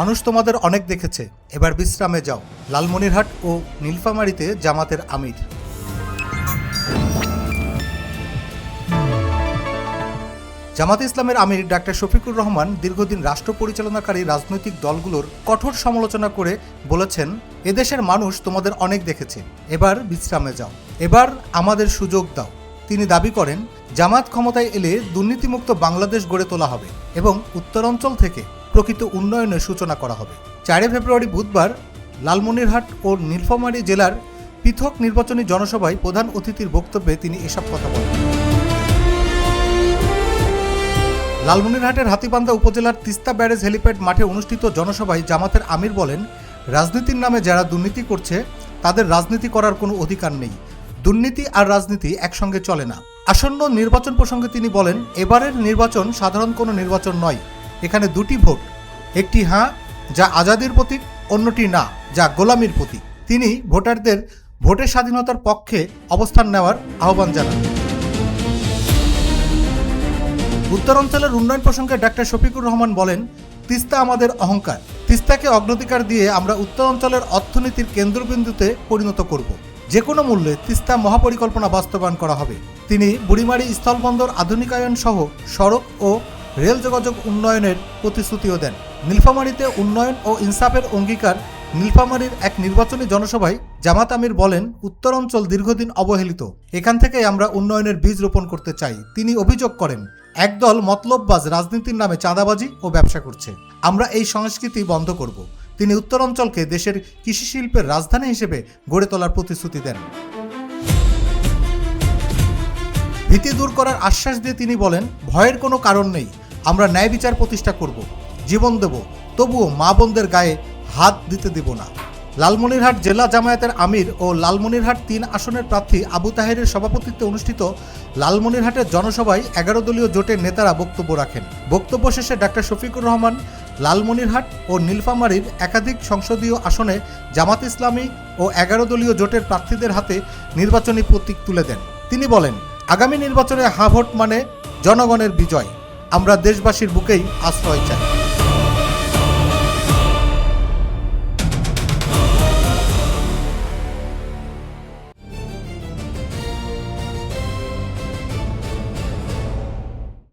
মানুষ তোমাদের অনেক দেখেছে, এবার বিশ্রামে যাও। লালমনিরহাট ও নীলফামারীতে জামাতের আমির। জামাতে ইসলামের আমির ডাক্তার শফিকুর রহমান দীর্ঘদিন রাষ্ট্র পরিচালনাকারী রাজনৈতিক দলগুলোর কঠোর সমালোচনা করে বলেছেন, এদেশের মানুষ তোমাদের অনেক দেখেছে, এবার বিশ্রামে যাও, এবার আমাদের সুযোগ দাও। তিনি দাবি করেন, জামাত ক্ষমতায় এলে দুর্নীতিমুক্ত বাংলাদেশ গড়ে তোলা হবে এবং উত্তরাঞ্চল থেকে প্রকৃত উন্নয়নের সূচনা করা হবে। 4 ফেব্রুয়ারি বুধবার লালমনিরহাট ও নীলফামারী জেলার পৃথক নির্বাচনী জনসভায় প্রধান অতিথির বক্তব্যে তিনি এসব কথা বলেন। লালমনিরহাটের হাতীবান্ধা উপজেলার তিস্তা ব্যারেজ হেলিপ্যাড মাঠে অনুষ্ঠিত জনসভায় জামাতের আমির বলেন, রাজনীতির নামে যারা দুর্নীতি করছে তাদের রাজনীতি করার কোনো অধিকার নেই। দুর্নীতি আর রাজনীতি একসঙ্গে চলে না। আসন্ন নির্বাচন প্রসঙ্গে তিনি বলেন, এবারের নির্বাচন সাধারণ কোনো নির্বাচন নয়। এখানে দুটি ভোট, একটি হ্যাঁ যা আজাদির প্রতীক, অন্যটি না যা গোলামির প্রতীক। তিনি ভোটারদের ভোটের স্বাধীনতার পক্ষে অবস্থান নেওয়ার আহ্বান জানান। উত্তরাঞ্চলের উন্নয়ন প্রসঙ্গে ডাক্তার শফিকুর রহমান বলেন, তিস্তা আমাদের অহংকার। তিস্তাকে অগ্রাধিকার দিয়ে আমরা উত্তরাঞ্চলের অর্থনীতির কেন্দ্রবিন্দুতে পরিণত করব। যে কোনো মূল্যে তিস্তা মহাপরিকল্পনা বাস্তবায়ন করা হবে। তিনি বুড়িমারি স্থলবন্দর আধুনিকায়ন সহ সড়ক ও রেল যোগাযোগ উন্নয়নের প্রতিশ্রুতিও দেন। নীলফামারীতে উন্নয়ন ও ইনসাফের অঙ্গীকার। নীলফামারীর এক নির্বাচনী জনসভায় জামাত আমির বলেন, উত্তরাঞ্চল দীর্ঘদিন অবহেলিত, এখান থেকেই আমরা উন্নয়নের বীজ রোপণ করতে চাই। তিনি অভিযোগ করেন, একদল মতলববাজ রাজনীতির নামে চাঁদাবাজি ও ব্যবসা করছে। আমরা এই সংস্কৃতি বন্ধ করব। তিনি উত্তরাঞ্চলকে দেশের কৃষি শিল্পের রাজধানী হিসেবে গড়ে তোলার প্রতিশ্রুতি দেন। ভীতি দূর করার আশ্বাস দিয়ে তিনি বলেন, ভয়ের কোনো কারণ নেই, আমরা ন্যায় বিচার প্রতিষ্ঠা করব, জীবন দেব, তবুও মা বোনদের গায়ে হাত দিতে দেব না। লালমনিরহাট জেলা জামায়াতের আমির ও লালমনিরহাট 3 আসনের প্রার্থী আবু তাহেরের সভাপতিত্বে অনুষ্ঠিত লালমনিরহাটের জনসভায় 11 দলীয় জোটের নেতারা বক্তব্য রাখেন। বক্তব্য শেষে ডাক্তার শফিকুর রহমান লালমনিরহাট ও নীলফামারীর একাধিক সংসদীয় আসনে জামাত ইসলামী ও 11 দলীয় জোটের প্রার্থীদের হাতে নির্বাচনী প্রতীক তুলে দেন। তিনি বলেন, আগামী নির্বাচনে হা ভোট মানে জনগণের বিজয়। আমরা দেশবাসীর বুকেই আশ্রয় চাই।